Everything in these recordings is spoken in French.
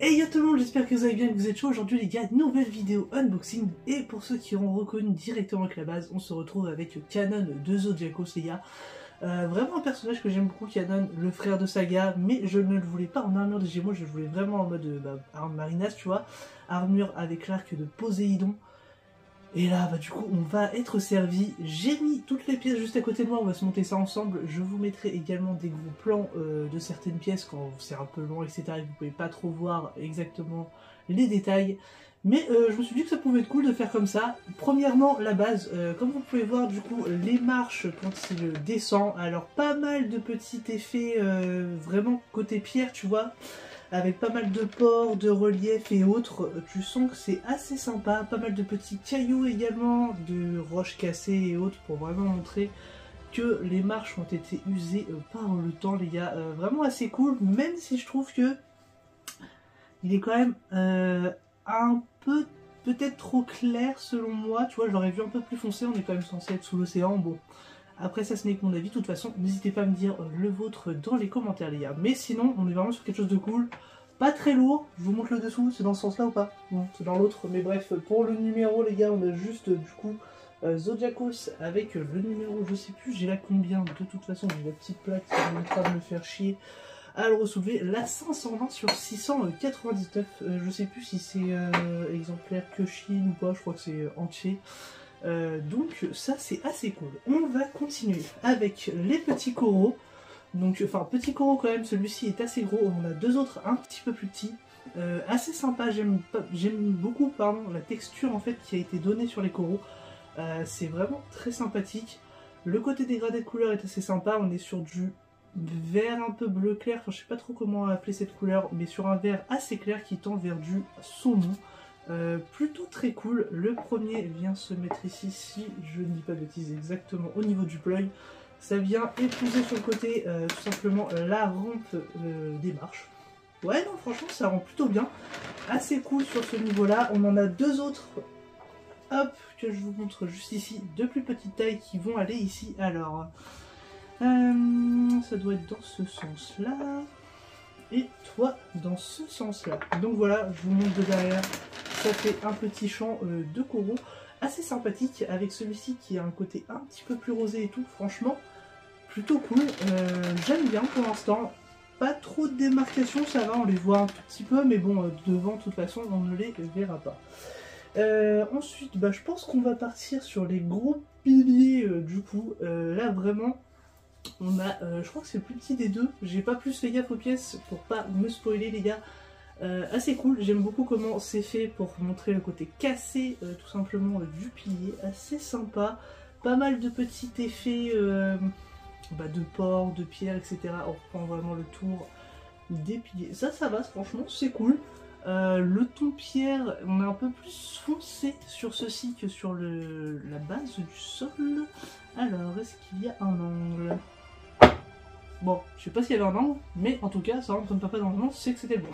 Hey yo tout le monde, j'espère que vous allez bien, que vous êtes chaud. Aujourd'hui les gars, nouvelle vidéo unboxing. Et pour ceux qui auront reconnu directement avec la base, on se retrouve avec Kanon de Zodiacos les gars. Vraiment un personnage que j'aime beaucoup, Kanon, le frère de Saga. Mais je ne le voulais pas en armure de Gémeaux, je le voulais vraiment en mode arme marinas, tu vois. Armure avec l'arc de Poséidon. Et là, du coup, on va être servi. J'ai mis toutes les pièces juste à côté de moi, on va se monter ça ensemble. Je vous mettrai également des gros plans de certaines pièces quand c'est un peu long, etc. Et vous pouvez pas trop voir exactement les détails. Mais je me suis dit que ça pouvait être cool de faire comme ça. Premièrement, la base, comme vous pouvez voir, du coup, les marches quand il descend. Alors, pas mal de petits effets vraiment côté pierre, tu vois. Avec pas mal de ports, de reliefs et autres, tu sens que c'est assez sympa, pas mal de petits cailloux également, de roches cassées et autres pour vraiment montrer que les marches ont été usées par le temps les gars, vraiment assez cool, même si je trouve que il est quand même un peu peut-être trop clair selon moi, tu vois, je l'aurais vu un peu plus foncé, on est quand même censé être sous l'océan, bon. Après ça ce n'est que mon avis, de toute façon n'hésitez pas à me dire le vôtre dans les commentaires les gars. Mais sinon on est vraiment sur quelque chose de cool, pas très lourd, je vous montre le dessous, c'est dans ce sens là ou pas? Non, c'est dans l'autre, mais bref, pour le numéro les gars on a juste du coup Zodiacos avec le numéro, je sais plus j'ai la combien, de toute façon j'ai la petite plaque qui est en train de me faire chier à le ressoulever, la 520 sur 699, je sais plus si c'est exemplaire que Chine ou pas, je crois que c'est entier. Donc ça c'est assez cool. On va continuer avec les petits coraux. Donc enfin petit coraux quand même, celui-ci est assez gros. On a deux autres un petit peu plus petits. Assez sympa, j'aime beaucoup la texture en fait qui a été donnée sur les coraux. C'est vraiment très sympathique. Le côté dégradé de couleur est assez sympa. On est sur du vert un peu bleu clair. Enfin je sais pas trop comment appeler cette couleur, mais sur un vert assez clair qui tend vers du saumon. Plutôt très cool. Le premier vient se mettre ici, si je ne dis pas de bêtises, exactement au niveau du plug. Ça vient épouser sur le côté tout simplement la rampe des marches. Ouais non franchement ça rend plutôt bien. Assez cool sur ce niveau là. On en a deux autres, hop, que je vous montre juste ici, de plus petite taille qui vont aller ici. Alors ça doit être dans ce sens là. Et toi dans ce sens là. Donc voilà, je vous montre de derrière. Ça fait un petit champ de coraux assez sympathique avec celui-ci qui a un côté un petit peu plus rosé et tout. Franchement, plutôt cool. J'aime bien pour l'instant. Pas trop de démarcation, ça va, on les voit un tout petit peu, mais bon, devant, de toute façon, on ne les verra pas. Ensuite, je pense qu'on va partir sur les gros piliers du coup. Là, vraiment, on a, je crois que c'est le plus petit des deux. J'ai pas plus fait gaffe aux pièces pour pas me spoiler, les gars. Assez cool, j'aime beaucoup comment c'est fait pour montrer le côté cassé tout simplement du pilier, assez sympa, pas mal de petits effets de porc, de pierre, etc. On reprend vraiment le tour des piliers, ça va, franchement c'est cool. Le ton pierre, on est un peu plus foncé sur ceci que sur la base du sol. Alors, est-ce qu'il y a un angle? Bon, je sais pas s'il y avait un angle, mais en tout cas, ça rentre comme pas dans le nom, c'est que c'était bon.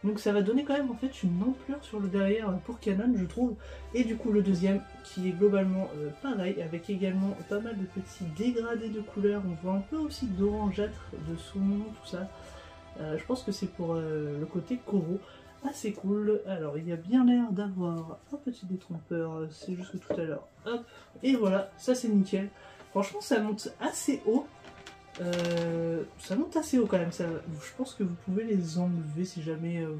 Donc ça va donner quand même en fait une ampleur sur le derrière pour Kanon, je trouve. Et du coup le deuxième qui est globalement pareil, avec également pas mal de petits dégradés de couleurs. On voit un peu aussi d'orangeâtre, de saumon, tout ça. Je pense que c'est pour le côté coraux. Assez cool. Alors il y a bien l'air d'avoir un petit détrompeur, c'est juste que tout à l'heure. Hop, et voilà, ça c'est nickel. Franchement ça monte assez haut. Ça monte assez haut quand même, ça. Je pense que vous pouvez les enlever si jamais vous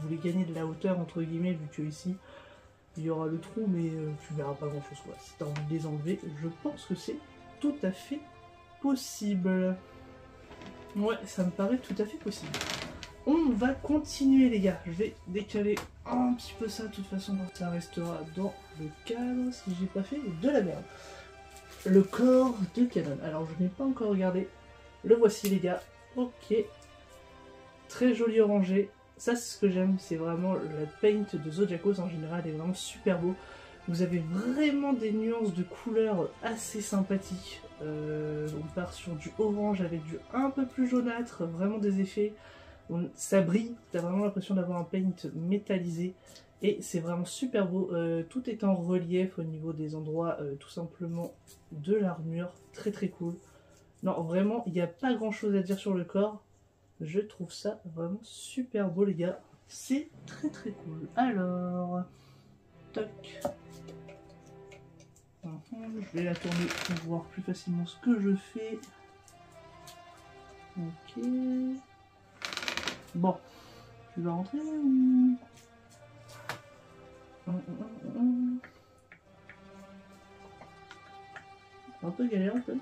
voulez gagner de la hauteur entre guillemets, vu que ici il y aura le trou, mais tu verras pas grand chose quoi. Si tu as envie de les enlever, je pense que c'est tout à fait possible. Ouais, ça me paraît tout à fait possible. On va continuer les gars, je vais décaler un petit peu ça, de toute façon ça restera dans le cadre si j'ai pas fait de la merde. Le corps de Kanon. Alors je n'ai pas encore regardé. Le voici les gars. Ok. Très joli orangé. Ça c'est ce que j'aime. C'est vraiment la paint de Zodiacos en général. Elle est vraiment super beau. Vous avez vraiment des nuances de couleurs assez sympathiques. On part sur du orange avec du un peu plus jaunâtre. Vraiment des effets. Ça brille. T'as vraiment l'impression d'avoir un paint métallisé. Et c'est vraiment super beau, tout est en relief au niveau des endroits tout simplement de l'armure, très très cool. Non vraiment il n'y a pas grand chose à dire sur le corps, Je trouve ça vraiment super beau les gars. C'est très très cool. Alors, toc. Je vais la tourner pour voir plus facilement ce que je fais. Ok. Bon. Tu vas rentrer ou... Un peu galère un peu.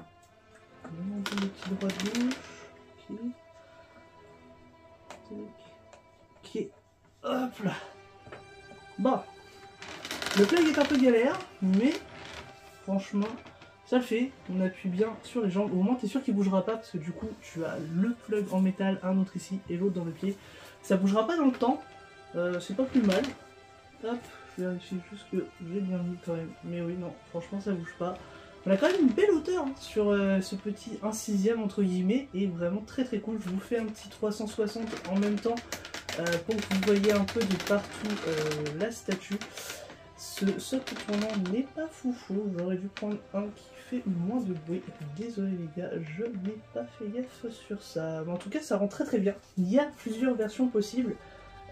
Un peu le petit droit de gauche. Ok. Ok. Hop là. Bon. Le plug est un peu galère, mais franchement, ça le fait. On appuie bien sur les jambes. Au moins, tu es sûr qu'il bougera pas parce que du coup, tu as le plug en métal, un autre ici et l'autre dans le pied. Ça bougera pas dans le temps. C'est pas plus mal. Hop, je vérifie juste que j'ai bien mis quand même. Mais oui, non, franchement, ça bouge pas. On a quand même une belle hauteur hein, sur ce petit 1/6 entre guillemets. Et vraiment très très cool. Je vous fais un petit 360 en même temps pour que vous voyez un peu de partout la statue. Ce socle tournant n'est pas foufou. J'aurais dû prendre un qui fait moins de bruit. Désolé les gars, je n'ai pas fait gaffe sur ça. Mais en tout cas, ça rend très très bien. Il y a plusieurs versions possibles.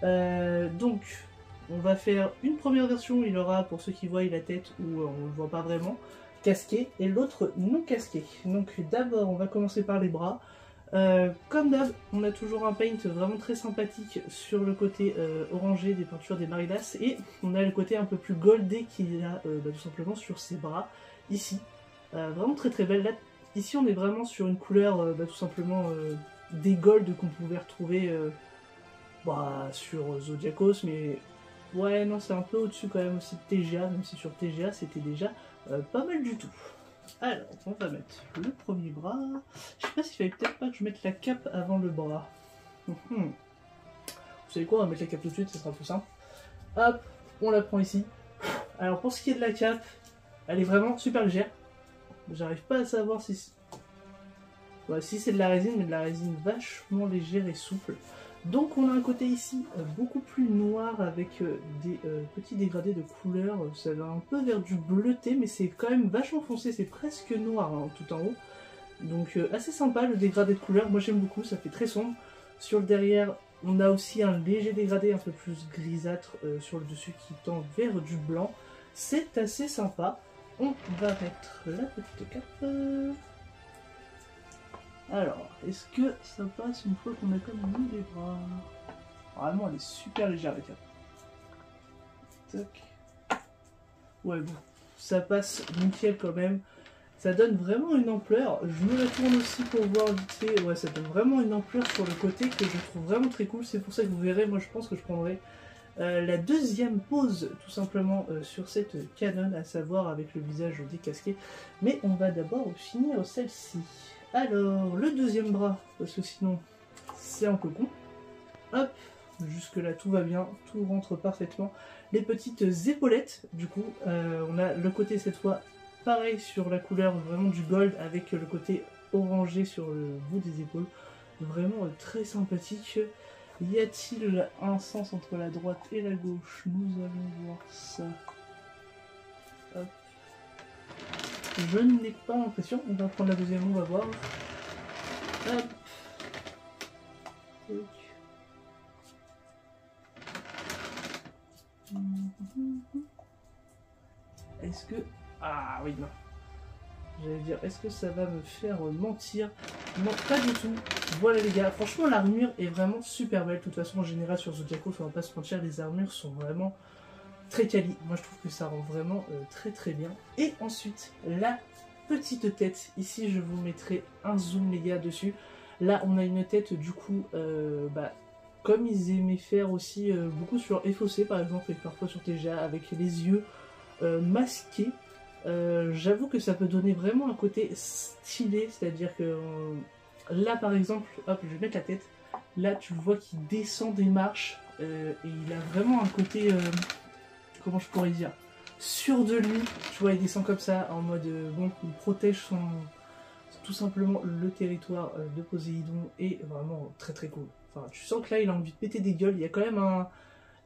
Donc, on va faire une première version. Il aura, pour ceux qui voient la tête où on ne le voit pas vraiment, casqué. Et l'autre non casqué. Donc d'abord, on va commencer par les bras. Comme d'hab, on a toujours un paint vraiment très sympathique sur le côté orangé des peintures des Maridas et on a le côté un peu plus goldé qu'il a tout simplement sur ses bras ici. Vraiment très très belle. Là, ici on est vraiment sur une couleur tout simplement des golds qu'on pouvait retrouver sur Zodiacos, mais ouais non c'est un peu au-dessus quand même aussi de TGA, même si sur TGA c'était déjà pas mal du tout. Alors, on va mettre le premier bras. Je sais pas s'il fallait peut-être pas que je mette la cape avant le bras. Vous savez quoi, on va mettre la cape tout de suite, ça sera plus simple. Hop, on la prend ici. Alors pour ce qui est de la cape, elle est vraiment super légère. J'arrive pas à savoir si... Ouais, si c'est de la résine, mais de la résine vachement légère et souple. Donc on a un côté ici beaucoup plus noir avec des petits dégradés de couleurs. Ça va un peu vers du bleuté, mais c'est quand même vachement foncé, c'est presque noir hein, tout en haut. Donc assez sympa le dégradé de couleurs, moi j'aime beaucoup, ça fait très sombre. Sur le derrière, on a aussi un léger dégradé un peu plus grisâtre sur le dessus qui tend vers du blanc. C'est assez sympa. On va mettre la petite cape. Alors, est-ce que ça passe une fois qu'on a comme mis les bras? Vraiment, elle est super légère la cape. Tac. Ouais, bon, ça passe nickel quand même. Ça donne vraiment une ampleur. Je me la tourne aussi pour voir vite fait. Ouais, ça donne vraiment une ampleur sur le côté que je trouve vraiment très cool. C'est pour ça que vous verrez, moi je pense que je prendrai la deuxième pose tout simplement sur cette Canon, à savoir avec le visage décasqué. Mais on va d'abord finir celle-ci. Alors, le deuxième bras, parce que sinon c'est un peu con. Hop, jusque là tout va bien, tout rentre parfaitement. Les petites épaulettes, du coup, on a le côté cette fois pareil sur la couleur vraiment du gold avec le côté orangé sur le bout des épaules. Vraiment très sympathique. Y a-t-il un sens entre la droite et la gauche? Nous allons voir ça. Hop. Je n'ai pas l'impression. On va prendre la deuxième, on va voir. Hop. Est-ce que... Ah oui, non. J'allais dire, est-ce que ça va me faire mentir? Non, pas du tout. Voilà les gars, franchement l'armure est vraiment super belle. De toute façon, en général sur Zodiacos, on va pas se mentir, les armures sont vraiment très quali. Moi je trouve que ça rend vraiment très très bien. Et ensuite, la petite tête. Ici, je vous mettrai un zoom les gars dessus. Là, on a une tête du coup, comme ils aimaient faire aussi beaucoup sur FOC par exemple, et parfois sur TGA, avec les yeux masqués. J'avoue que ça peut donner vraiment un côté stylé, c'est-à-dire que là par exemple, hop, je vais mettre la tête, là tu le vois qu'il descend des marches et il a vraiment un côté, comment je pourrais dire, sûr de lui, tu vois, il descend comme ça en mode, bon, il protège tout simplement le territoire de Poséidon et vraiment très très cool. Enfin, tu sens que là il a envie de péter des gueules, il y a quand même un...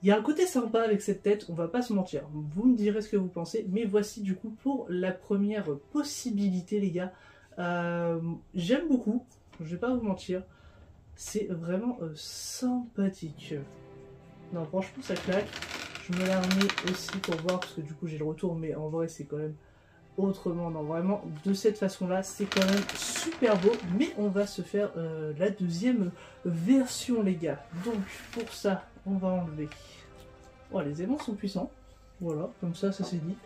Il y a un côté sympa avec cette tête, on va pas se mentir. Vous me direz ce que vous pensez, mais voici du coup pour la première possibilité les gars J'aime beaucoup, je vais pas vous mentir. C'est vraiment sympathique. Non, franchement, ça claque. Je me la remets aussi pour voir, parce que du coup, j'ai le retour, mais en vrai, c'est quand même autrement. Non, vraiment, de cette façon-là, c'est quand même super beau. Mais on va se faire la deuxième version, les gars. Donc, pour ça, on va enlever... Oh, les aimants sont puissants. Voilà, comme ça c'est dit.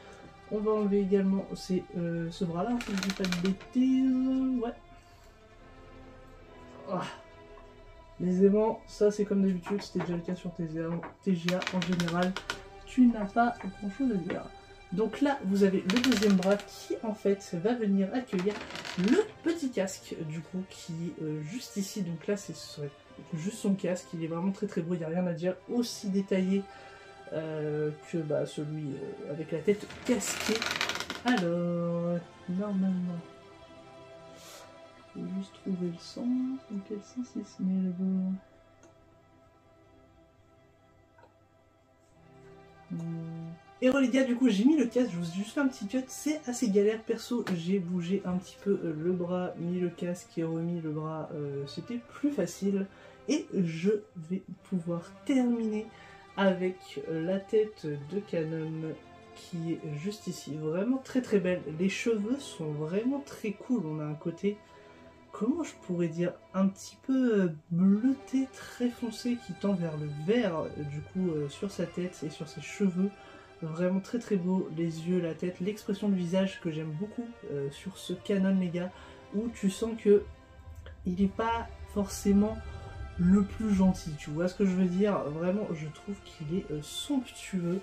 On va enlever également ce bras-là, si je dis pas de bêtises. Ouais. Ah. Les aimants, ça c'est comme d'habitude, c'était déjà le cas sur TGA en général. Tu n'as pas grand-chose à dire. Donc là, vous avez le deuxième bras qui en fait va venir accueillir le petit casque du coup qui est juste ici. Donc là, c'est juste son casque. Il est vraiment très très beau, il n'y a rien à dire. Aussi détaillé que celui avec la tête casquée. Alors, normalement, je vais juste trouver le sens. Dans quel sens il se met le beau? Et les gars, du coup, j'ai mis le casque, je vous ai juste fait un petit cut, c'est assez galère. Perso, j'ai bougé un petit peu le bras, mis le casque et remis le bras, c'était plus facile. Et je vais pouvoir terminer avec la tête de Canon qui est juste ici, vraiment très très belle. Les cheveux sont vraiment très cool, on a un côté, comment je pourrais dire, un petit peu bleuté, très foncé qui tend vers le vert du coup sur sa tête et sur ses cheveux. Vraiment très très beau, les yeux, la tête, l'expression de visage que j'aime beaucoup sur ce Canon les gars, où tu sens que il n'est pas forcément le plus gentil, tu vois ce que je veux dire? Vraiment, je trouve qu'il est somptueux.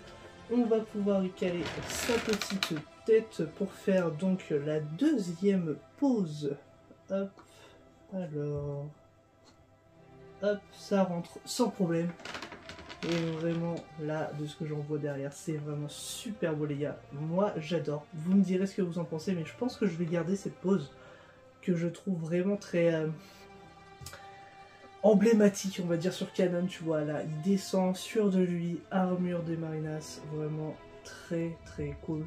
On va pouvoir y caler sa petite tête pour faire donc la deuxième pose. Hop, alors, hop, ça rentre sans problème. Et vraiment, là, de ce que j'en vois derrière, c'est vraiment super beau les gars. Moi, j'adore. Vous me direz ce que vous en pensez, mais je pense que je vais garder cette pose que je trouve vraiment très... emblématique, on va dire, sur Canon, tu vois, là, il descend sur de lui, armure des Marinas, vraiment très très cool.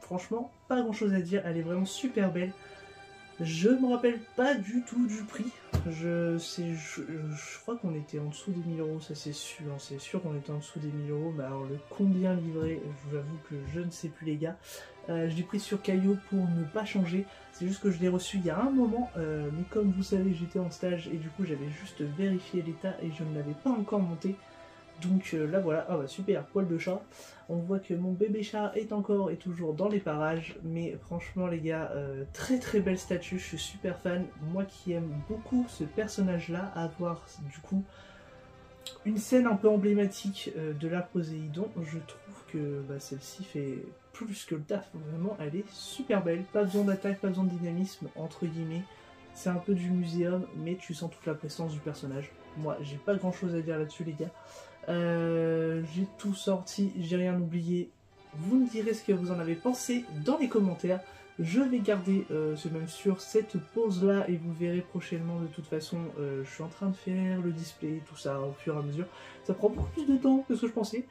Franchement, pas grand chose à dire, elle est vraiment super belle. Je me rappelle pas du tout du prix, je crois qu'on était en dessous des 1000 euros, ça c'est sûr qu'on était en dessous des 1000 euros, mais alors le combien livré, je vous avoue que je ne sais plus les gars. Je l'ai pris sur Caio pour ne pas changer, c'est juste que je l'ai reçu il y a un moment, mais comme vous savez j'étais en stage et du coup j'avais juste vérifié l'état et je ne l'avais pas encore monté. Donc là voilà, ah bah super, poil de chat. On voit que mon bébé chat est encore et toujours dans les parages. Mais franchement les gars, très très belle statue, je suis super fan. Moi qui aime beaucoup ce personnage là, avoir du coup une scène un peu emblématique de la Poséidon. Je trouve que celle-ci fait plus que le taf, vraiment elle est super belle. Pas besoin d'attaque, pas besoin de dynamisme entre guillemets. C'est un peu du muséum, mais tu sens toute la présence du personnage. Moi, j'ai pas grand chose à dire là-dessus, les gars. J'ai tout sorti, j'ai rien oublié. Vous me direz ce que vous en avez pensé dans les commentaires. Je vais garder, c'est même sûr, cette pause-là et vous verrez prochainement. De toute façon, je suis en train de faire le display, tout ça au fur et à mesure. Ça prend beaucoup plus de temps que ce que je pensais.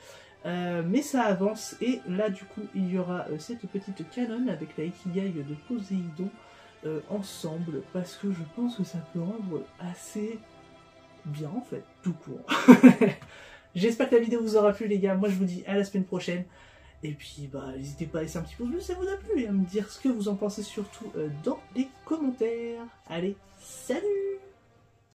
Mais ça avance. Et là, du coup, il y aura cette petite Canon avec la Ikigai de Poséidon. Ensemble parce que je pense que ça peut rendre assez bien en fait, tout court. J'espère que la vidéo vous aura plu les gars, moi je vous dis à la semaine prochaine et puis n'hésitez pas à laisser un petit pouce bleu si ça vous a plu et à me dire ce que vous en pensez surtout dans les commentaires. Allez, salut!